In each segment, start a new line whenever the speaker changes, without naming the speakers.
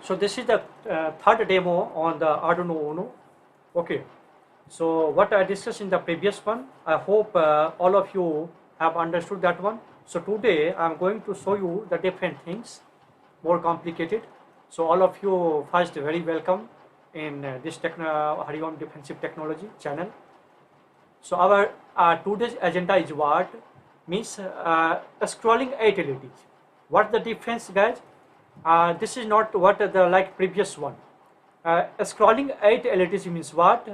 So this is the third demo on the Arduino Uno. Okay, so what I discussed in the previous one, I hope all of you have understood that one. So today I am going to show you the different things, more complicated. So all of you first very welcome in this Hariom Defensive Technology channel. So our today's agenda is what? Means scrolling 8 LEDs. What the difference, guys? This is not what the like previous one. Scrolling 8 LEDs means what?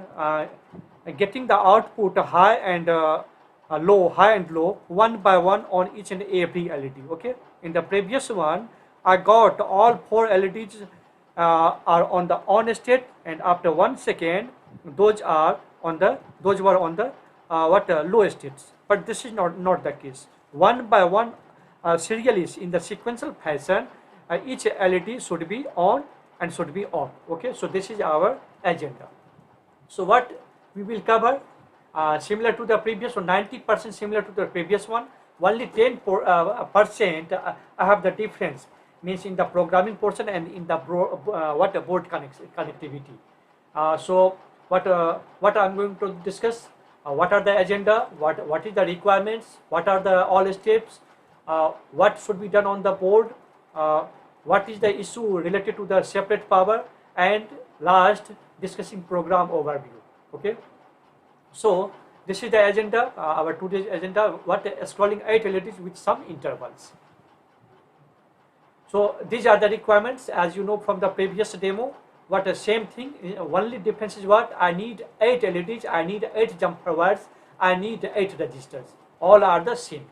Getting the output high and low, high and low, one by one on each and every LED. Okay. In the previous one, I got all 4 LEDs are on the on state, and after 1 second, those were on the low states. But this is not the case. One by one, serially in the sequential fashion, each LED should be on and should be off. Okay, so this is our agenda. So what we will cover, similar to the previous one, 90% similar to the previous one, only 10% I have the difference, means in the programming portion and in the board connectivity. So what I'm going to discuss, what are the agenda, what is the requirements, what are the all steps, what should be done on the board, what is the issue related to the separate power, and last discussing program overview. Okay, so this is the agenda, our today's agenda, what scrolling 8 LEDs with some intervals. So these are the requirements, as you know from the previous demo. What the same thing, only difference is what? I need 8 LEDs, I need 8 jumper wires, I need 8 registers. All are the same.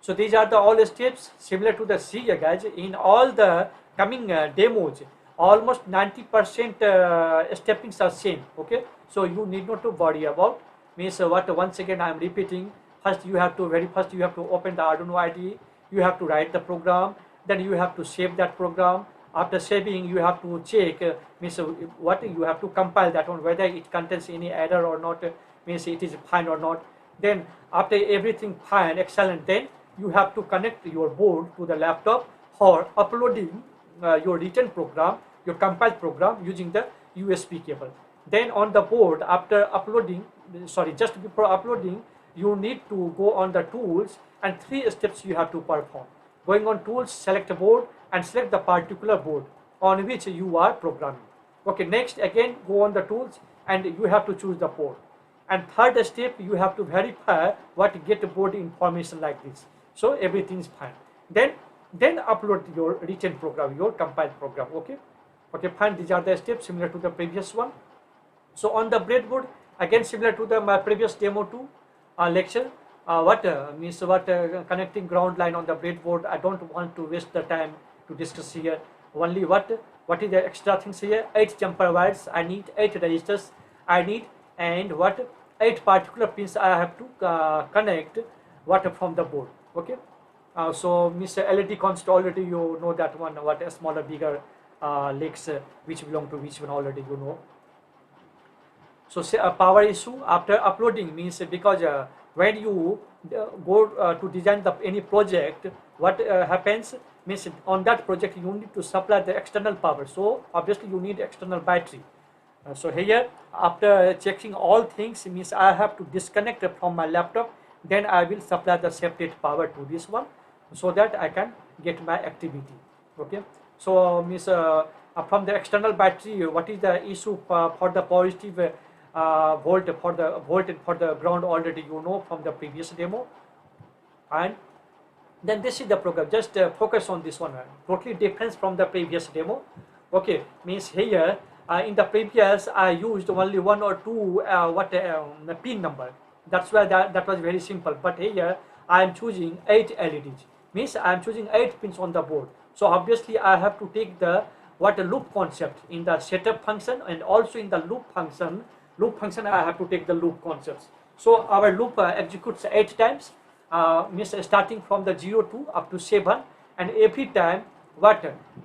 So these are the all steps similar to the C, guys. In all the coming demos, almost 90% steppings are same. Okay, so you need not to worry about. Means what? Once again, I am repeating. First, you have to open the Arduino IDE. You have to write the program. Then you have to save that program. After saving, you have to check. Means what you have to compile that one, whether it contains any error or not. Means it is fine or not. Then after everything fine, excellent, then you have to connect your board to the laptop for uploading your written program, your compiled program using the USB cable. Then on the board, after uploading, just before uploading, you need to go on the tools, and 3 steps you have to perform. Going on tools, select a board and select the particular board on which you are programming. Okay, next again go on the tools and you have to choose the board. And third step, you have to verify what get board information like this. So everything is fine. Then upload your written program, your compiled program. Okay, fine. These are the steps similar to the previous one. So on the breadboard, again similar to the my previous demo 2 lecture. Connecting ground line on the breadboard. I don't want to waste the time to discuss here. Only what is the extra things here? 8 jumper wires. I need 8 registers. I need, and 8 particular pins I have to connect from the board. Okay, so Mr. LED constant already you know that one, what a smaller bigger legs which belong to which one already you know. So say a power issue after uploading, means because when you go to design any project, what happens means on that project you need to supply the external power, so obviously you need external battery. So here after checking all things, means I have to disconnect from my laptop, then I will supply the separate power to this one so that I can get my activity. Okay, so means from the external battery, what is the issue for the positive volt for the ground already you know from the previous demo. And then this is the program, just focus on this one, totally different from the previous demo. Okay, means here in the previous I used only 1 or 2 pin number. That's why that was very simple. But here I am choosing 8 LEDs. Means I am choosing 8 pins on the board. So obviously I have to take the loop concept in the setup function, and also in the loop function I have to take the loop concepts. So our loop executes 8 times. Means starting from the 0 to up to 7, and every time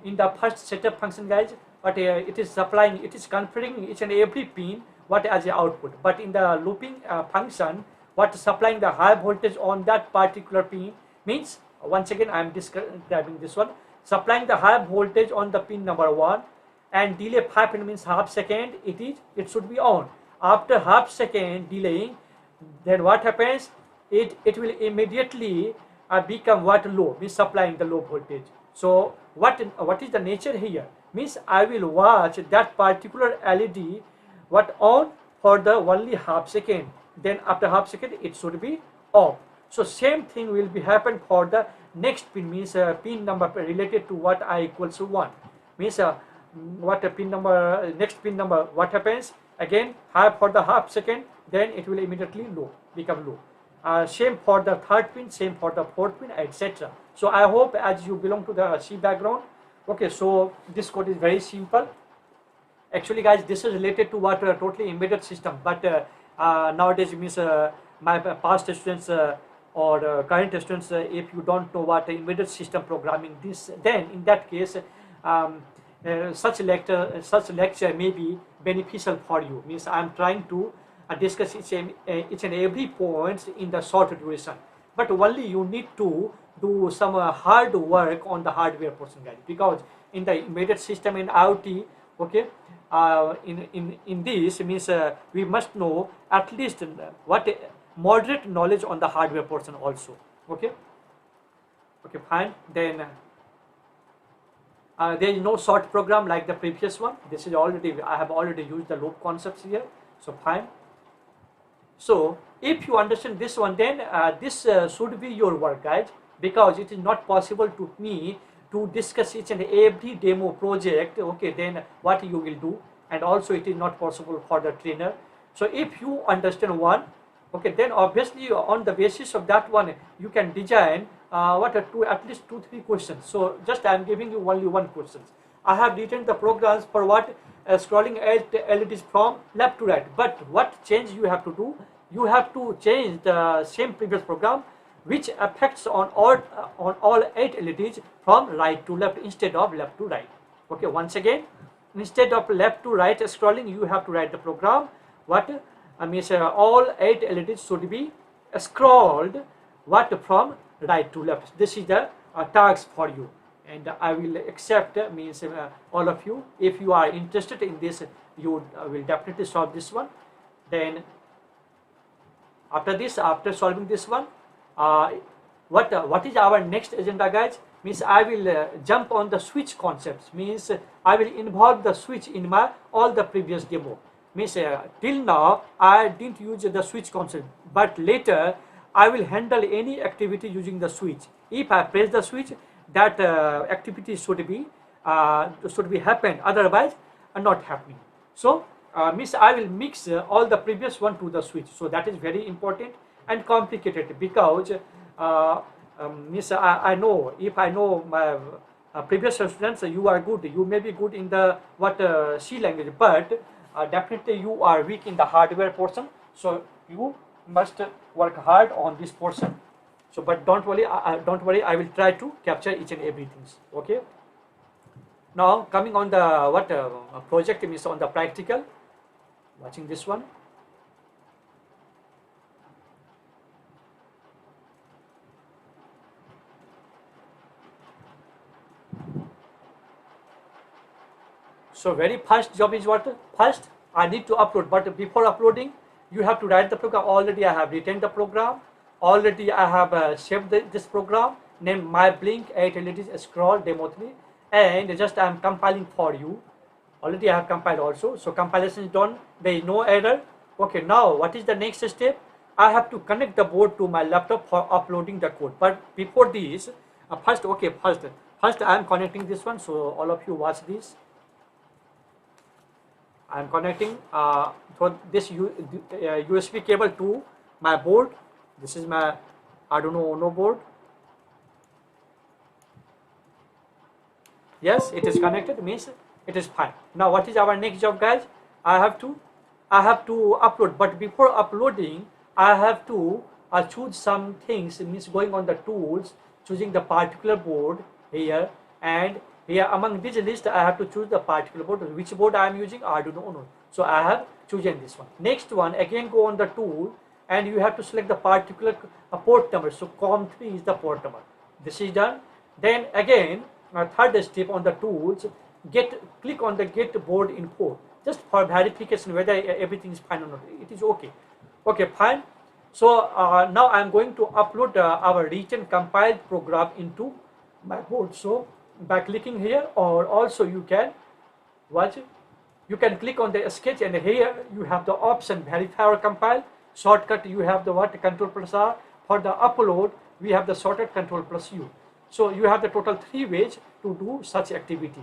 in the first setup function, guys, it is supplying, it is configuring each and every pin as a output. But in the looping function, supplying the high voltage on that particular pin, means once again I am describing this one, supplying the high voltage on the pin number 1 and delay 5 means half second, it should be on. After half second delaying, then what happens, it will immediately become what, low, means supplying the low voltage. So what is the nature here, means I will watch that particular LED what on for the only half second, then after half second it should be off. So same thing will be happen for the next pin, means pin number related to what I equals to 1, means what a pin number, next pin number, what happens again, high for the half second, then it will immediately low, become low. Same for the third pin, same for the fourth pin, etc. So I hope as you belong to the C background, okay, so this code is very simple. Actually guys, this is related to what totally embedded system, but nowadays means my past students or current students, if you don't know what embedded system programming this, then in that case such lecture may be beneficial for you, means I am trying to discuss each and every point in the short duration, but only you need to do some hard work on the hardware portion guys, because in the embedded system in IoT, okay, in this means we must know at least what moderate knowledge on the hardware portion also. Okay, fine. Then there is no short program like the previous one. This is already, I have already used the loop concepts here, so fine. So if you understand this one, then this should be your work guys, because it is not possible to me to discuss each and every demo project, okay, then what you will do, and also it is not possible for the trainer. So if you understand one, okay, then obviously on the basis of that one you can design at least 2-3 questions. So just I am giving you only one question. I have written the programs for what scrolling LEDs from left to right, but what change you have to do, you have to change the same previous program which affects on all 8 LEDs from right to left instead of left to right. Okay, once again, instead of left to right scrolling, you have to write the program what means all 8 LEDs should be scrolled what from right to left. This is the task for you, and I will accept means all of you, if you are interested in this, you will definitely solve this one. Then after this, after solving this one, what is our next agenda guys, means I will jump on the switch concepts, means I will involve the switch in my all the previous demo, means till now I didn't use the switch concept, but later I will handle any activity using the switch. If I press the switch, that activity should be happen, otherwise not happening. So means I will mix all the previous one to the switch. So that is very important and complicated, because means I know, if I know my previous students, you are good, you may be good in the C language, but definitely you are weak in the hardware portion, so you must work hard on this portion. So but don't worry, I will try to capture each and everything. Okay, now coming on the project, means on the practical, watching this one. So very first job is what? First I need to upload, but before uploading you have to write the program. Already I have written the program, already I have saved this program, named my blink 8 LEDs scroll demo 3, and just I am compiling for you. Already I have compiled also, so compilation is done, there is no error. Okay, now what is the next step? I have to connect the board to my laptop for uploading the code. But before this, first I am connecting this one, so all of you watch this. I am connecting for this USB cable to my board. This is my Arduino Uno board. Yes, it is connected, means it is fine. Now what is our next job guys? I have to upload, but before uploading I have to choose some things, means going on the tools, choosing the particular board here, and here among this list I have to choose the particular board. Which board I am using? Arduino Uno. So I have chosen this one. Next one, again go on the tool and you have to select the particular port number. So COM3 is the port number. This is done. Then again third step on the tools, click on the get board info just for verification whether everything is fine or not. It is okay. Okay, fine. So now I'm going to upload our written compiled program into my board. So by clicking here, or also you can watch it. You can click on the sketch, and here you have the option verify or compile. Shortcut, you have the what, Control plus R. For the upload, we have the shortcut Control plus U. So you have the total 3 ways to do such activity.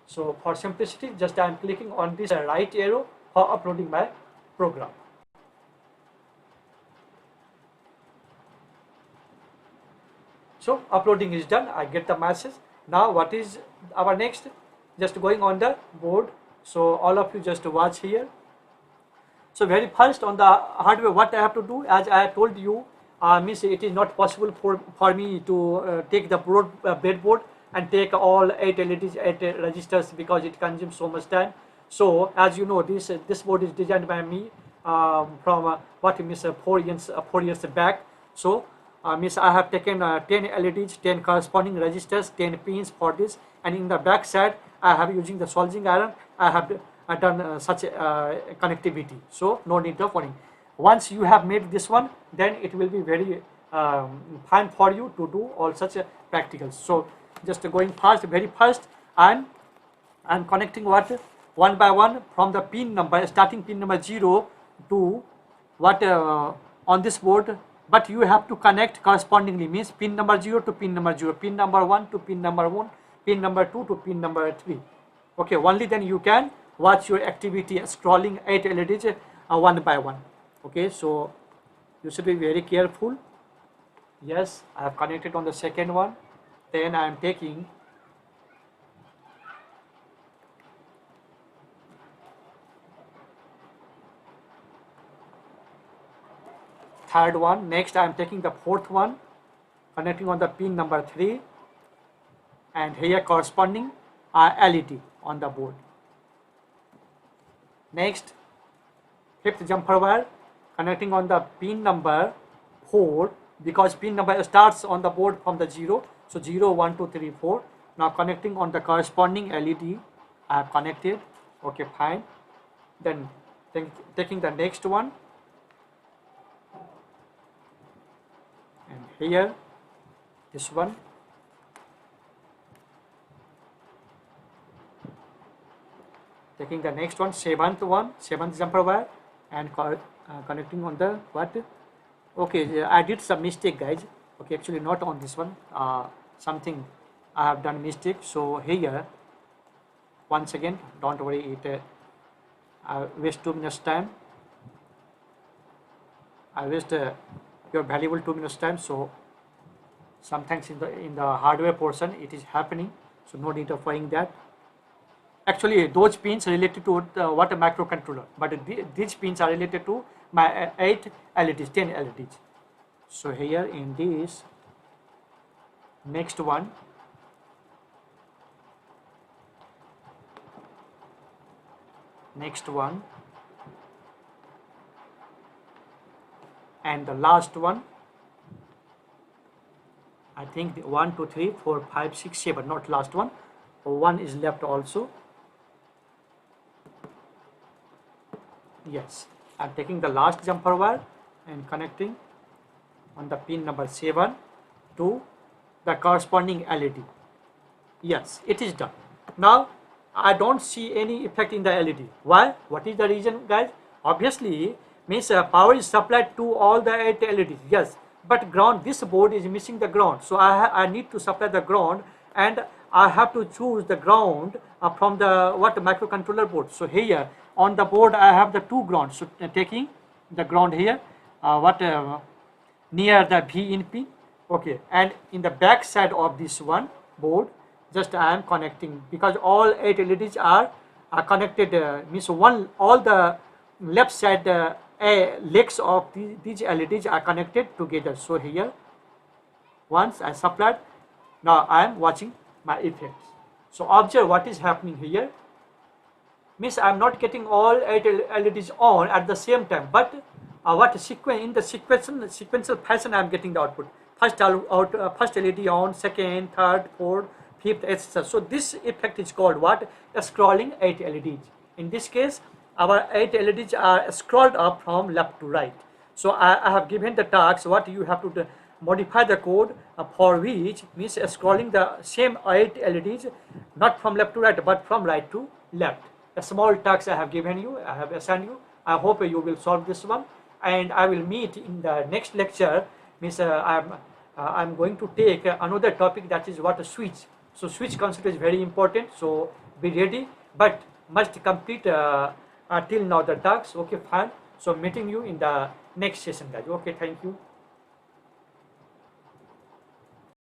So for simplicity, just I am clicking on this right arrow for uploading my program. So uploading is done. I get the message. Now what is our next? Just going on the board. So all of you just watch here. So very first on the hardware, what I have to do, as I told you, means it is not possible for me to take the breadboard and take all 8 LEDs, 8 registers, because it consumes so much time. So as you know, this board is designed by me from what means 4 years back. So means I have taken 10 LEDs, 10 corresponding registers, 10 pins for this, and in the back side I have, using the soldering iron, I have done such connectivity. So no need of worrying. Once you have made this one, then it will be very fine for you to do all such practicals. So just going fast, very fast, I'm connecting what, one by one, from the pin number, starting pin number 0 to what on this board. But you have to connect correspondingly, means pin number 0 to pin number 0, pin number 1 to pin number 1, pin number 2 to pin number 3. Okay, only then you can watch your activity scrolling 8 LEDs one by one. Okay, so you should be very careful. Yes, I have connected on the second one. Then I am taking third one. Next I am taking the fourth one, connecting on the pin number 3, and here corresponding LED on the board. Next, fifth jumper wire, connecting on the pin number 4, because pin number starts on the board from the 0. So 0, 1, 2, 3, 4. Now connecting on the corresponding LED, I have connected. Okay, fine. Then taking the next one, and here this one. Taking the next one, seventh jumper wire, and connecting on the what? Okay, I did some mistake, guys. Okay, actually not on this one. Something I have done mistake. So here, once again, don't worry. I waste 2 minutes time. I waste your valuable 2 minutes time. So sometimes in the hardware portion it is happening. So no need of worrying that. Actually, those pins are related to what a microcontroller, but these pins are related to my 8 LEDs, 10 LEDs. So here in this next one, and the last one, I think 1, 2, 3, 4, 5, 6, 7, not last one. One is left also. Yes, I am taking the last jumper wire and connecting on the pin number 7 to the corresponding LED. Yes, it is done. Now I don't see any effect in the LED. Why? What is the reason, guys? Obviously, means power is supplied to all the 8 LEDs. Yes, but ground, this board is missing the ground. So I need to supply the ground, and I have to choose the ground from the microcontroller board. So here on the board I have the 2 grounds. So taking the ground here, near the V in pin. Okay, and in the back side of this one board, just I am connecting, because all 8 LEDs are connected. Means all the left side legs of these LEDs are connected together. So here, once I supplied, now I am watching my effects. So observe what is happening here. Means I am not getting all 8 LEDs on at the same time, but in the sequential fashion I am getting the output. First LED on, second, third, fourth, fifth, etc. So this effect is called what? Scrolling 8 LEDs. In this case, our 8 LEDs are scrolled up from left to right. So I have given the task what you have to do, modify the code for which means scrolling the same 8 LEDs not from left to right but from right to left. A small task I have given you, I have assigned you. I hope you will solve this one, and I will meet in the next lecture. Means I'm going to take another topic, that is what a switch. So switch concept is very important. So be ready, but must complete till now the tasks. Okay, fine. So meeting you in the next session, guys. Okay, thank you.